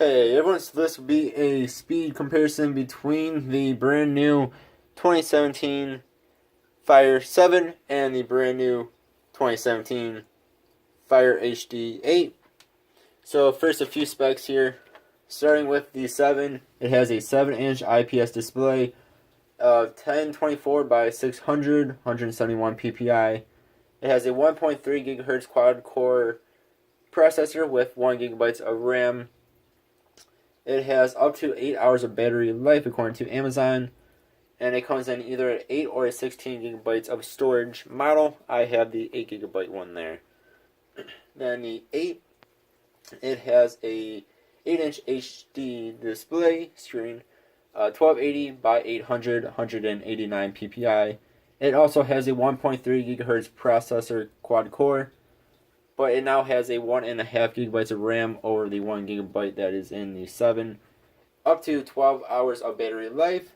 Hey everyone, so this will be a speed comparison between the brand new 2017 Fire 7 and the brand new 2017 Fire HD8. So first, a few specs here. Starting with the 7, it has a 7-inch IPS display of 1024 by 600, 171 ppi. It has a 1.3 gigahertz quad-core processor with 1 gigabyte of RAM. It has up to 8 hours of battery life according to Amazon, and it comes in either an 8 or a 16 gigabytes of storage model. I have the 8 gigabyte one there. Then the 8, it has a 8-inch HD display screen, 1280 by 800, 189 ppi. It also has a 1.3 gigahertz processor quad core, but it now has a 1.5 gigabytes of RAM over the 1 gigabyte that is in the 7. Up to 12 hours of battery life,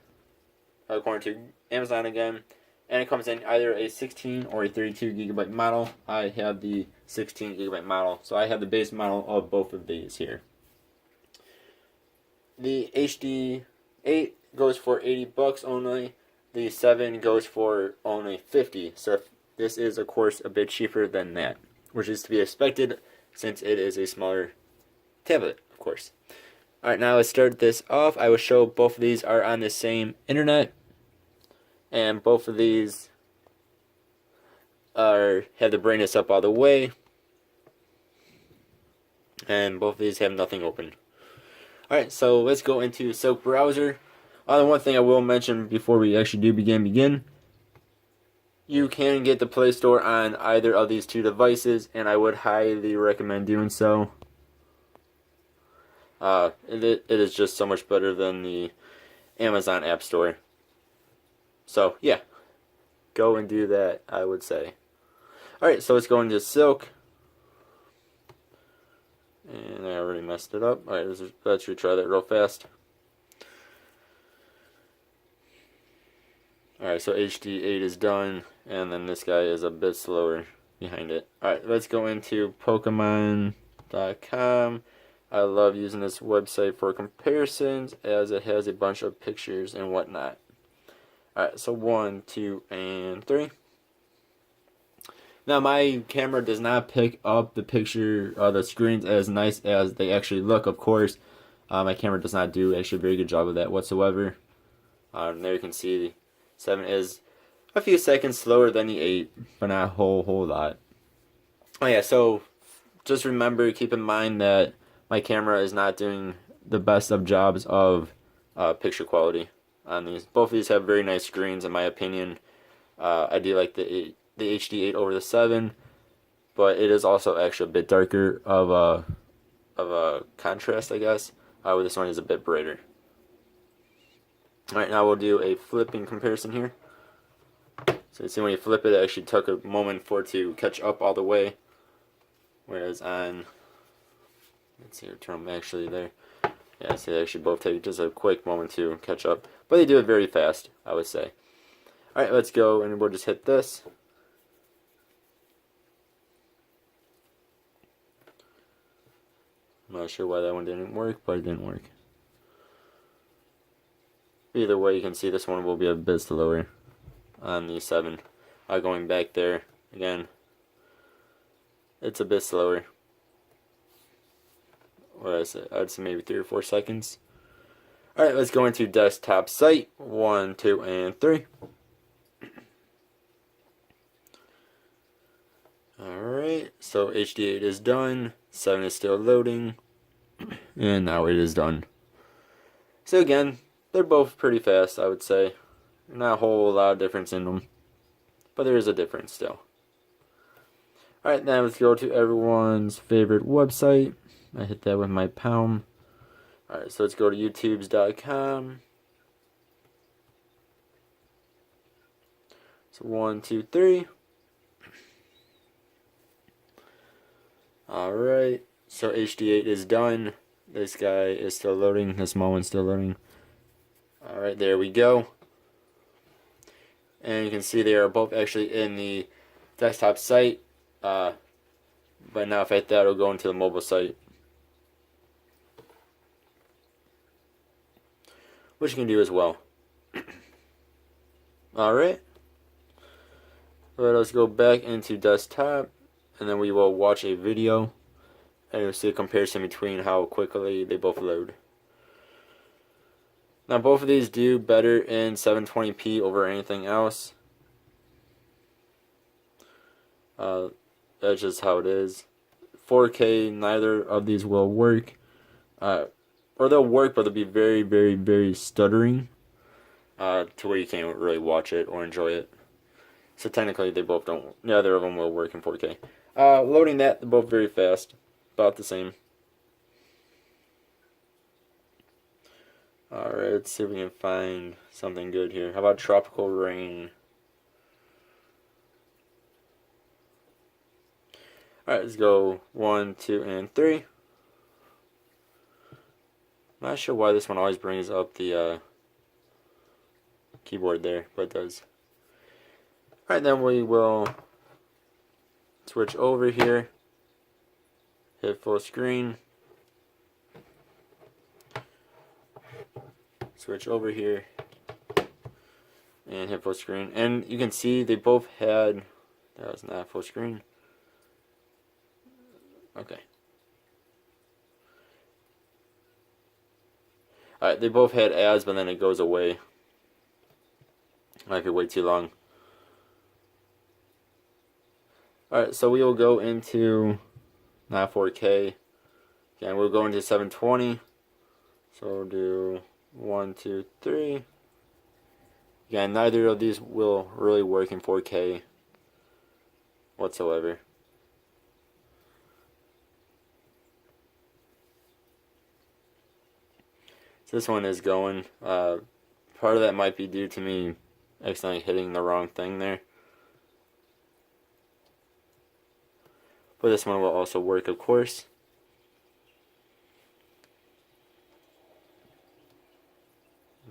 according to Amazon again. And it comes in either a 16 or a 32 gigabyte model. I have the 16 gigabyte model, so I have the base model of both of these here. The HD8 goes for $80 only. The 7 goes for only $50. So this is, of course, a bit cheaper than that, which is to be expected since it is a smaller tablet, of course. Alright, now let's start this off. I will show both of these are on the same internet, and both of these have the brightness up all the way, and both of these have nothing open. Alright, so let's go into Silk Browser. The one thing I will mention before we actually do begin, you can get the Play Store on either of these two devices, and I would highly recommend doing so. It is just so much better than the Amazon App Store. So, yeah. Go and do that, I would say. Alright, so let's go into Silk. And I already messed it up. Alright, let's retry that real fast. Alright, so HD8 is done, and then this guy is a bit slower behind it. Alright, let's go into Pokemon.com. I love using this website for comparisons as it has a bunch of pictures and whatnot. Alright, so 1, 2, and 3. Now my camera does not pick up the picture, the screens as nice as they actually look, of course. My camera does not do actually a very good job of that whatsoever. There you can see the 7 is a few seconds slower than the 8, but not a whole lot. Oh yeah, so just remember, keep in mind that my camera is not doing the best of jobs of picture quality on these. Both of these have very nice screens in my opinion. I do like the HD8 over the 7, but it is also actually a bit darker of a contrast, I guess. This one is a bit brighter. Alright, now we'll do a flipping comparison here. So you see when you flip it, it actually took a moment for it to catch up all the way. Whereas on, let's see, turn them actually there. Yeah, see, they actually both take just a quick moment to catch up. But they do it very fast, I would say. Alright, let's go and we'll just hit this. I'm not sure why that one didn't work, but it didn't work. Either way, you can see this one will be a bit slower on the 7. Going back there again, it's a bit slower. What I'd say maybe 3 or 4 seconds. Alright, let's go into desktop site. 1, 2, and 3. Alright, so HD8 is done. 7 is still loading. And now it is done. So again, they're both pretty fast, I would say. Not a whole lot of difference in them, but there is a difference still. Alright, now let's go to everyone's favorite website. I hit that with my palm. Alright, so let's go to youtubes.com. So 1, 2, 3. Alright, so HD8 is done. This guy is still loading. This small one's still loading. Alright, there we go. And you can see they are both actually in the desktop site. But now if I hit that, it'll go into the mobile site. which you can do as well. Alright. Let us go back into desktop, and then we will watch a video, and you'll see a comparison between how quickly they both load. Now both of these do better in 720p over anything else. That's just how it is. 4K, neither of these will work. Or they'll work, but they'll be very, very, very stuttering. To where you can't really watch it or enjoy it. So technically they both don't, neither of them will work in 4K. Loading that, they're both very fast. About the same. Alright, let's see if we can find something good here. How about Tropical Rain? Alright, let's go 1, 2, and 3. I'm not sure why this one always brings up the keyboard there, but it does. Alright, then we will switch over here, hit full screen, switch over here, and hit full screen. And you can see they both had, that was not full screen. Okay. Alright, they both had ads, but then it goes away. If you wait too long. Alright, so we will go into, not 4K. Again, we'll go into 720. So we'll do 1, 2, 3. Again, neither of these will really work in 4K whatsoever. So this one is going. Part of that might be due to me accidentally hitting the wrong thing there. But this one will also work, of course.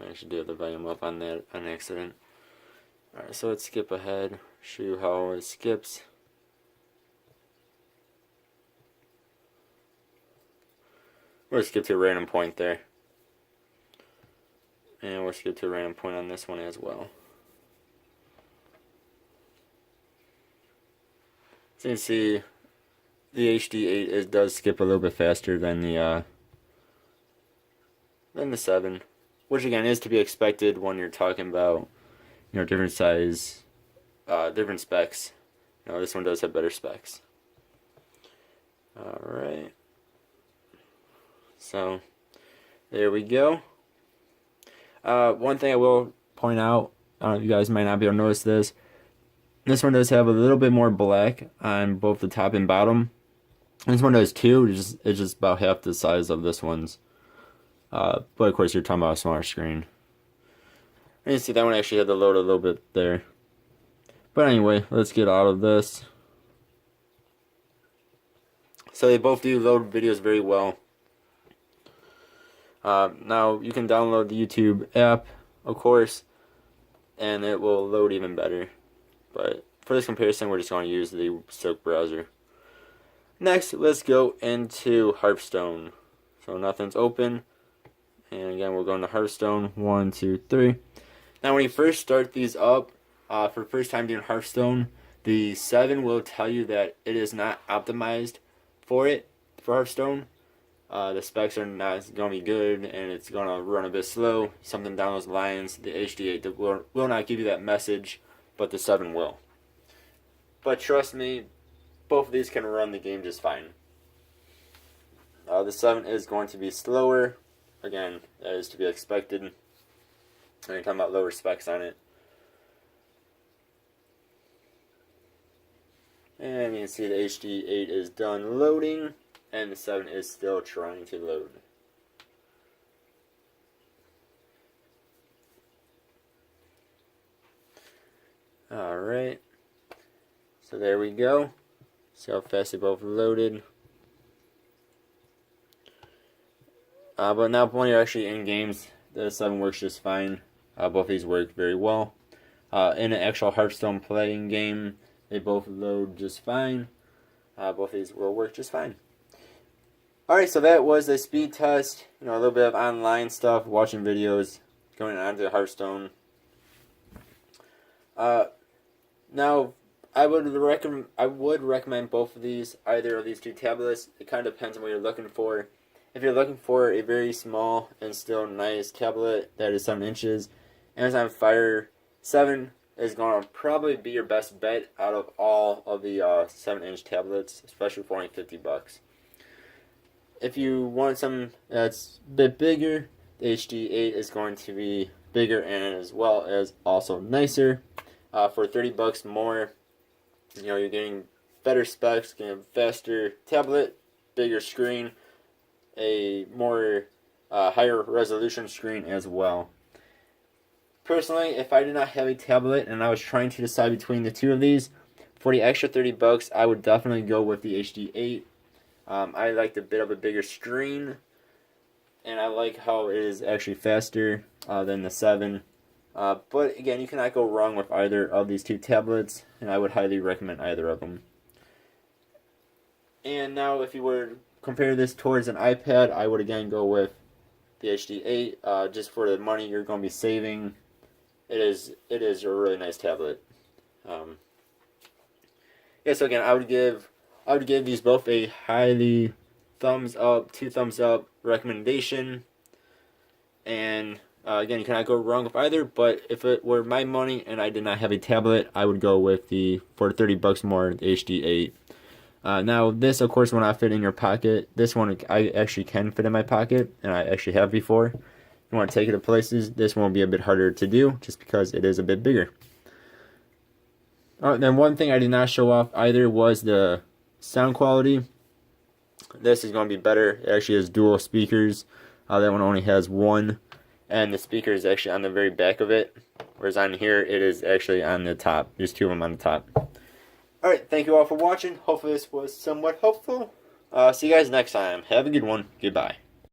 I actually do have the volume up on that on accident. Alright, so let's skip ahead, show you how it skips. We'll skip to a random point there. And we'll skip to a random point on this one as well. So you can see the hd8 does skip a little bit faster than the 7, which again is to be expected when you're talking about, you know, different size, different specs. You know, this one does have better specs. Alright, so there we go. One thing I will point out, you guys might not be able to notice this. This one does have a little bit more black on both the top and bottom. This one does too. It's just about half the size of this one's. But of course, you're talking about a smaller screen. And you see that one actually had to load a little bit there. But anyway, let's get out of this. So they both do load videos very well. Now you can download the YouTube app, of course, and it will load even better. But for this comparison, we're just going to use the Silk browser. Next, let's go into Hearthstone. So nothing's open. And again, we'll go into Hearthstone. 1, 2, 3. Now when you first start these up, for the first time doing Hearthstone, the 7 will tell you that it is not optimized for Hearthstone. The specs are not going to be good, and it's going to run a bit slow. Something down those lines. The hd8 will not give you that message, but the 7 will. But trust me, both of these can run the game just fine. The 7 is going to be slower. Again, that is to be expected. And you're talking about lower specs on it. And you can see the hd8 is done loading, and the 7 is still trying to load. Alright, so there we go. See how fast they both loaded. But now when you're actually in games, the 7 works just fine. Both of these work very well. In an actual Hearthstone playing game, they both load just fine. Both of these will work just fine. Alright, so that was a speed test. You know, a little bit of online stuff, watching videos. going on to Hearthstone. Now, I would recommend both of these, either of these two tablets. It kind of depends on what you're looking for. If you're looking for a very small and still nice tablet that is 7 inches, Amazon Fire 7 is going to probably be your best bet out of all of the 7-inch tablets, especially for only $50. If you want something that's a bit bigger, the hd8 is going to be bigger and as well as also nicer. For $30 more, you're getting better specs, getting a faster tablet, bigger screen, a more higher resolution screen as well. Personally, if I did not have a tablet and I was trying to decide between the two of these, for the extra $30, I would definitely go with the hd8. I like the bit of a bigger screen, and I like how it is actually faster than the 7. But again, you cannot go wrong with either of these two tablets, and I would highly recommend either of them. And now, if you were to compare this towards an iPad, I would again go with the hd8, just for the money you're going to be saving. It is a really nice tablet. Yeah, so again, I would give these both a highly thumbs up, 2 thumbs up recommendation. And again, you cannot go wrong with either. But if it were my money and I did not have a tablet, I would go with for $30 more, the hd8. Now, this, of course, will not fit in your pocket. This one I actually can fit in my pocket, and I actually have before. If you want to take it to places, this one will be a bit harder to do, just because it is a bit bigger. Then one thing I did not show off either was the sound quality. This is going to be better. It actually has dual speakers. That one only has one, and the speaker is actually on the very back of it, whereas on here it is actually on the top. There's 2 of them on the top. Alright, thank you all for watching. Hopefully this was somewhat helpful. See you guys next time. Have a good one. Goodbye.